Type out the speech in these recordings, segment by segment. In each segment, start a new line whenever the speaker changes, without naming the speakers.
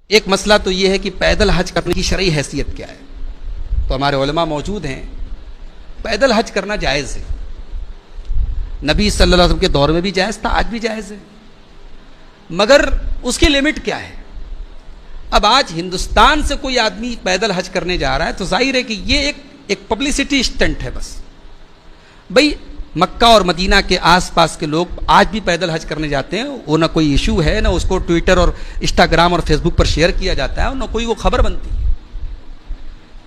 ایک مسئلہ تو یہ ہے کہ پیدل حج کرنے کی شرعی حیثیت کیا ہے. تو ہمارے علماء موجود ہیں. پیدل حج کرنا جائز ہے. نبی صلی اللہ علیہ وسلم کے دور میں بھی جائز تھا, آج بھی جائز ہے, مگر اس کی لمٹ کیا ہے. اب آج ہندوستان سے کوئی آدمی پیدل حج کرنے جا رہا ہے تو ظاہر ہے کہ یہ ایک پبلسٹی اسٹنٹ ہے بس. بھئی مکہ اور مدینہ کے آس پاس کے لوگ آج بھی پیدل حج کرنے جاتے ہیں, وہ نہ کوئی ایشو ہے, نہ اس کو ٹویٹر اور انسٹاگرام اور فیس بک پر شیئر کیا جاتا ہے, اور نہ کوئی وہ خبر بنتی ہے.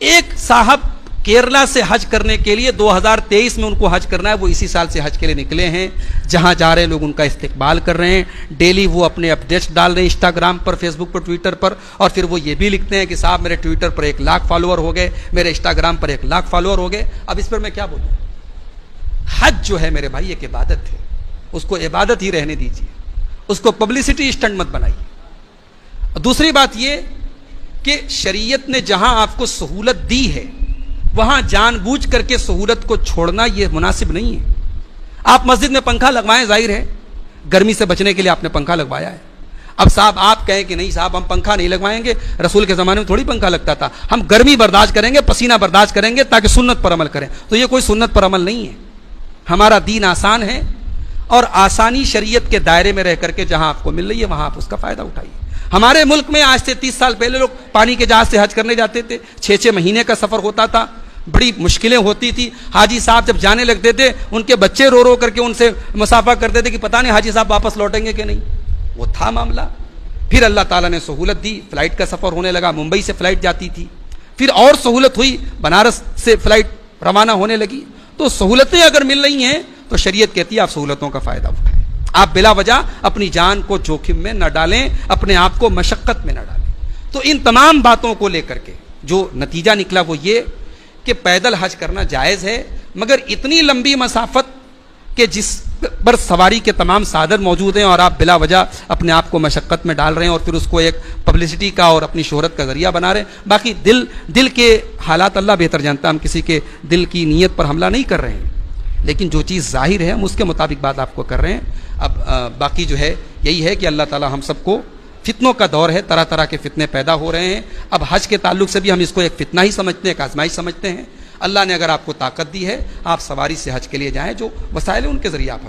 ایک صاحب کیرلا سے حج کرنے کے لیے 2023 میں ان کو حج کرنا ہے, وہ اسی سال سے حج کے لیے نکلے ہیں. جہاں جا رہے ہیں لوگ ان کا استقبال کر رہے ہیں, ڈیلی وہ اپنے اپڈیٹس ڈال رہے ہیں انسٹاگرام پر, فیس بک پر, ٹویٹر پر, اور پھر وہ یہ بھی لکھتے ہیں کہ صاحب میرے ٹویٹر پر 1 لاکھ فالوور ہو گئے, میرے انسٹاگرام پر 1 لاکھ فالوور ہو گئے. اب اس پر میں کیا بولوں. حج جو ہے میرے بھائی ایک عبادت ہے, اس کو عبادت ہی رہنے دیجیے, اس کو پبلسٹی اسٹنٹ مت بنائیے. دوسری بات یہ کہ شریعت نے جہاں آپ کو سہولت دی ہے وہاں جان بوجھ کر کے سہولت کو چھوڑنا یہ مناسب نہیں ہے. آپ مسجد میں پنکھا لگوائیں, ظاہر ہے گرمی سے بچنے کے لیے آپ نے پنکھا لگوایا ہے. اب صاحب آپ کہیں کہ نہیں صاحب ہم پنکھا نہیں لگوائیں گے, رسول کے زمانے میں تھوڑی پنکھا لگتا تھا, ہم گرمی برداشت کریں گے, پسینہ برداشت کریں گے تاکہ سنت پر عمل کریں. تو یہ کوئی سنت پر عمل نہیں ہے. ہمارا دین آسان ہے, اور آسانی شریعت کے دائرے میں رہ کر کے جہاں آپ کو مل رہی ہے وہاں آپ اس کا فائدہ اٹھائیے. ہمارے ملک میں آج سے 30 سال پہلے لوگ پانی کے جہاز سے حج کرنے جاتے تھے, 6 مہینے کا سفر ہوتا تھا, بڑی مشکلیں ہوتی تھی. حاجی صاحب جب جانے لگتے تھے ان کے بچے رو رو کر کے ان سے مسافہ کرتے تھے کہ پتہ نہیں حاجی صاحب واپس لوٹیں گے کہ نہیں. وہ تھا معاملہ. پھر اللہ تعالیٰ نے سہولت دی, فلائٹ کا سفر ہونے لگا, ممبئی سے فلائٹ جاتی تھی, پھر اور سہولت ہوئی, بنارس سے فلائٹ روانہ ہونے لگی. تو سہولتیں اگر مل رہی ہیں تو شریعت کہتی ہے آپ سہولتوں کا فائدہ اٹھائیں. آپ بلا وجہ اپنی جان کو جوخم میں نہ ڈالیں, اپنے آپ کو مشقت میں نہ ڈالیں. تو ان تمام باتوں کو لے کر کے جو نتیجہ نکلا وہ یہ کہ پیدل حج کرنا جائز ہے, مگر اتنی لمبی مسافت کہ جس پر سواری کے تمام سادن موجود ہیں اور آپ بلا وجہ اپنے آپ کو مشقت میں ڈال رہے ہیں اور پھر اس کو ایک پبلسٹی کا اور اپنی شہرت کا ذریعہ بنا رہے ہیں. باقی دل کے حالات اللہ بہتر جانتا ہے, ہم کسی کے دل کی نیت پر حملہ نہیں کر رہے ہیں, لیکن جو چیز ظاہر ہے ہم اس کے مطابق بات آپ کو کر رہے ہیں. اب باقی جو ہے یہی ہے کہ اللہ تعالی ہم سب کو, فتنوں کا دور ہے, طرح طرح کے فتنے پیدا ہو رہے ہیں. اب حج کے تعلق سے بھی ہم اس کو ایک فتنہ ہی سمجھتے ہیں, ایک آزمائش سمجھتے ہیں. اللہ نے اگر آپ کو طاقت دی ہے آپ سواری سے حج کے لیے جائیں, جو وسائل ہیں ان کے ذریعے آپ حج